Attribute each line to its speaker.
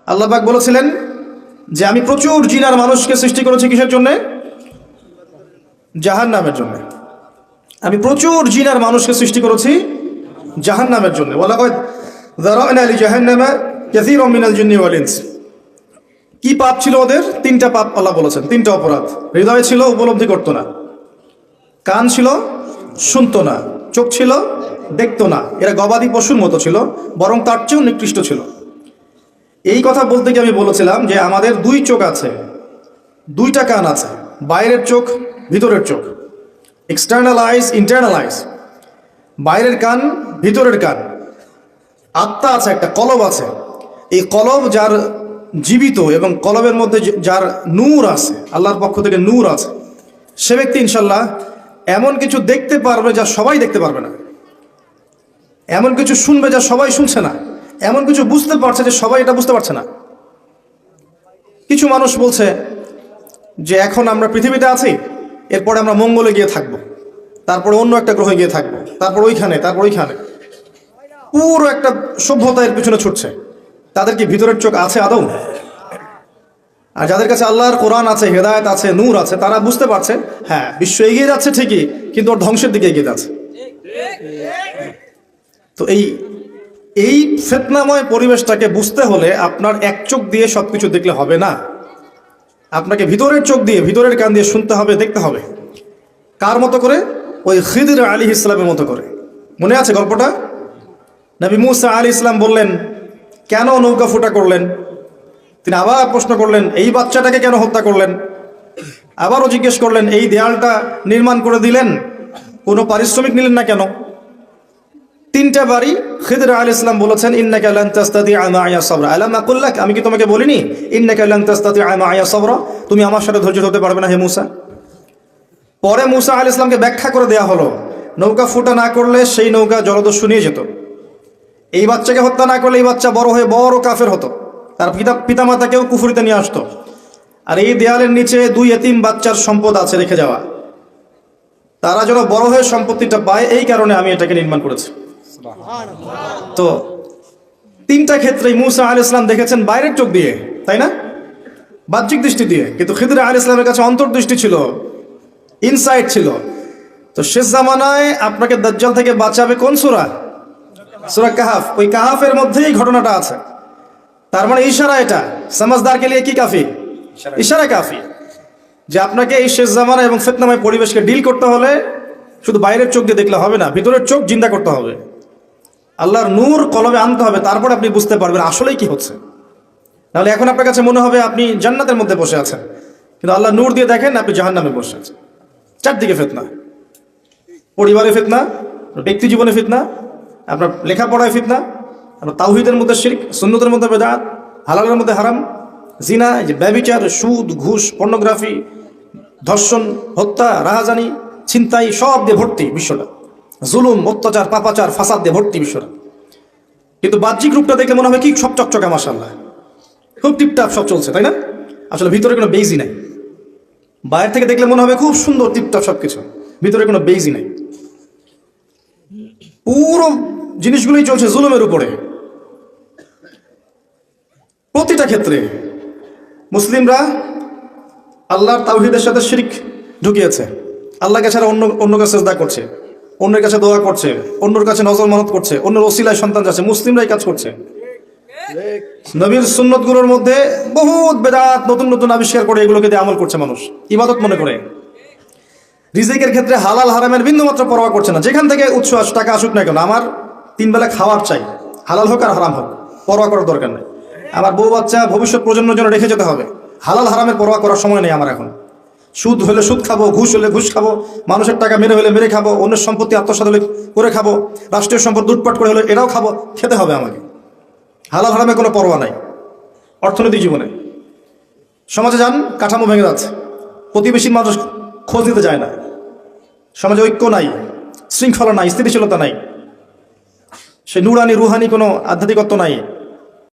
Speaker 1: আল্লাহ পাক বলেছিলেন যে আমি প্রচুর জিন আর মানুষকে সৃষ্টি করেছি কিসের জন্য? জাহান্নামের জন্য। আমি প্রচুর জিন আর মানুষকে সৃষ্টি করেছি জাহান্নামের জন্য। ওয়ালাকাদ যারা'না লিজাহান্নামা কাসীরাম মিনাল জিন্নি ওয়াল ইনস। কি পাপ ছিল ওদের? তিনটা পাপ আল্লাহ বলেছেন, তিনটা অপরাধ। হৃদয় ছিল, উপলব্ধি করতো না। কান ছিল, শুনতো না। চোখ ছিল, দেখতো না। এরা গবাদি পশুর মতো ছিল, বরং তার চেয়েও নিকৃষ্ট ছিল। এই কথা বলতে গিয়ে আমি বলেছিলাম যে আমাদের দুই চোখ আছে, দুইটা কান আছে, বাইরের চোখ, ভিতরের চোখ, এক্সটার্নাল আইস, ইন্টারনাল আইস। বাইরের কান, ভিতরের কান। আত্মা আছে, একটা কলব আছে। এই কলব যার জীবিত এবং কলবের মধ্যে যার নূর আছে, আল্লাহর পক্ষ থেকে নূর আছে, সে ব্যক্তি ইনশাল্লাহ এমন কিছু দেখতে পারবে যা সবাই দেখতে পারবে না, এমন কিছু শুনবে যা সবাই শুনছে না, এমন কিছু বুঝতে পারছে যে সবাই এটা বুঝতে পারছে না। কিছু মানুষ বলছে যে এখন আমরা পৃথিবীতে আছি, এরপরে আমরা মঙ্গলে গিয়ে থাকবো, তারপরে অন্য একটা গ্রহে গিয়ে থাকবো, তারপর ওইখানে, তারপর ওইখানে। পুরো একটা সভ্যতা এর পিছনে ছুটছে। তাদের কি ভিতরের চোখ আছে আদৌ? আর যাদের কাছে আল্লাহর কোরআন আছে, হেদায়েত আছে, নূর আছে, তারা বুঝতে পারছে হ্যাঁ বিশ্ব এগিয়ে যাচ্ছে ঠিকই, কিন্তু ওর ধ্বংসের দিকে এগিয়ে যাচ্ছে। তো এই ফিতনাময় পরিবেশটাকে বুঝতে হলে আপনার এক চোখ দিয়ে সবকিছু দেখলে হবে না। আপনাকে ভিতরের চোখ দিয়ে, ভিতরের কান দিয়ে শুনতে হবে, দেখতে হবে। কার মতো করে? ওই খিদির আলাইহিস সালামের মতো করে। মনে আছে গল্পটা? নবী মুসা আলাইহিস সালাম বললেন, কেন নৌকা ফুটা করলেন? তিনি আবার প্রশ্ন করলেন, এই বাচ্চাটাকে কেন হত্যা করলেন? আবারও জিজ্ঞেস করলেন, এই দেয়ালটা নির্মাণ করে দিলেন, কোনো পারিশ্রমিক নিলেন না কেন? তিনটা বাড়ি খিদির আলাইহিস সালাম বলেছেন, ইন্নাকা লান তাস্তাতিআ মা'ইয়া সাবরা। আলাম আকুল লাক, আমি কি তোমাকে বলিনি ইন্নাকা লান তাস্তাতিআ মা'ইয়া সাবরা, তুমি আমার সাথে ধৈর্য ধরতে পারবে না হে মুসা? পরে মুসা আলাইহিস সালামকে ব্যাখ্যা করে দেয়া হলো, নৌকা ফুটা না করলে সেই নৌকা জলদস্যু নিয়ে যেত। এই বাচ্চাকে হত্যা না করলে এই বাচ্চা বড় হয়ে বড় কাফের হতো, তার পিতামাতাকেও কুফরিতে নিয়ে আসতো। আর এই দেয়ালের নিচে দুই এতিম বাচ্চার সম্পদ আছে রেখে যাওয়া, তারা যেন বড় হয়ে সম্পত্তিটা পায়, এই কারণে আমি এটাকে নির্মাণ করেছি। তো তিনটা ক্ষেত্রেই মুসা আলাইহিস সালাম দেখেছেন বাইরের চোখ দিয়ে, তাই না? বাহ্যিক দৃষ্টি দিয়ে। কিন্তু খিদির আলাইহিস সালামের কাছে অন্তর্দৃষ্টি ছিল, ইনসাইট ছিল। তো শেষ জামানায় আপনাকে দাজ্জাল থেকে বাঁচাবে কোন সূরা? সূরা কাহাফ। ওই কাহাফের মধ্যেই ঘটনাটা আছে। তার মানে ইশারা, এটা সমাজদারকে লিয়ে কি কাফি? ইশারা কাফি যে আপনাকে এই শেষ জামানা এবং ফিতনাময় পরিবেশকে ডিল করতে হলে শুধু বাইরের চোখ দিয়ে দেখলে হবে না, ভিতরের চোখ জিন্দা করতে হবে, আল্লাহর নূর কলবে আনতে হবে, তারপরে আপনি বুঝতে পারবেন আসলেই কি হচ্ছে। তাহলে এখন আপনার কাছে মনে হবে আপনি জান্নাতের মধ্যে বসে আছেন, কিন্তু আল্লাহ নূর দিয়ে দেখেন আপনি জাহান্নামে বসে আছেন। চারদিকে ফিতনা, পরিবারে ফিতনা, ব্যক্তি জীবনে ফিতনা, আপনার লেখাপড়ায় ফিতনা, আপনার তাওহীদের মধ্যে শিরক, সুন্নতের মধ্যে বেদাত, হালালের মধ্যে হারাম, জিনা, যে ব্যভিচার, সুদ, ঘুষ, পর্নোগ্রাফি, ধর্ষণ, হত্যা, রাহাজানি, ছিনতাই, সব দিয়ে ভর্তি বিশ্বটা। জুলুম, অত্যাচার, পাপাচার, ফাসাদ দিয়ে ভর্তি বিশ্বটা। কিন্তু বাহ্যিক রূপটা দেখলে মনে হবে কি সব চকচকা, মাশাআল্লাহ, খুব টিপটাপ সব চলছে, তাই না? আসলে ভিতরে কোনো বেইজি নাই। বাইরে থেকে দেখলে মনে হবে খুব সুন্দর টিপটাপ সবকিছু, ভিতরে কোনো বেইজি নাই। পুরো জিনিসগুলোই চলছে জুলুমের উপরে। প্রতিটা ক্ষেত্রে মুসলিমরা আল্লাহর তাওহীদের সাথে শিরক ঢুকিয়েছে। আল্লাহকে ছাড়া অন্যকে সিজদা করছে, অন্যের কাছে দোয়া করছে, অন্যের কাছে নজর মানত করছে, অন্যের ওসিলায় সন্তান যাচ্ছে। মুসলিমরাই কাজ করছে। নবীর সুন্নতগুলোর মধ্যে বহুত বেদাত নতুন নতুন আবিষ্কার করে এগুলোকে দিয়ে আমল করছে মানুষ, ইবাদত মনে করে। রিজিকের ক্ষেত্রে হালাল হারামের বিন্দুমাত্র পরোয়া করছে না। যেখান থেকে উৎস টাকা আসুক না কেন, আমার তিন বেলা খাওয়ার চাই, হালাল হোক আর হারাম হোক, পরোয়া করার দরকার নেই। আমার বউ বাচ্চা ভবিষ্যৎ প্রজন্মের জন্য রেখে যেতে হবে, হালাল হারামের পরোয়া করার সময় নেই আমার এখন। সুদ হলে সুদ খাবো, ঘুষ হলে ঘুষ খাবো, মানুষের টাকা মেরে হলে মেরে খাবো, অন্যের সম্পত্তি আত্মসাৎ হলে করে খাবো, রাষ্ট্রীয় সম্পদ লুটপাট করে হলে এটাও খাবো, খেতে হবে আমাকে। হালাল হারামে কোনো পরোয়া নাই অর্থনৈতিক জীবনে। সমাজে যান, কাঠামো ভেঙে যাচ্ছে, প্রতিবেশীর মানুষ খোঁজ দিতে যায় না, সমাজে ঐক্য নাই, শৃঙ্খলা নাই, স্থিতিশীলতা নাই, সে নুরানি রুহানি কোনো আধ্যাত্মিকত্ব নাই।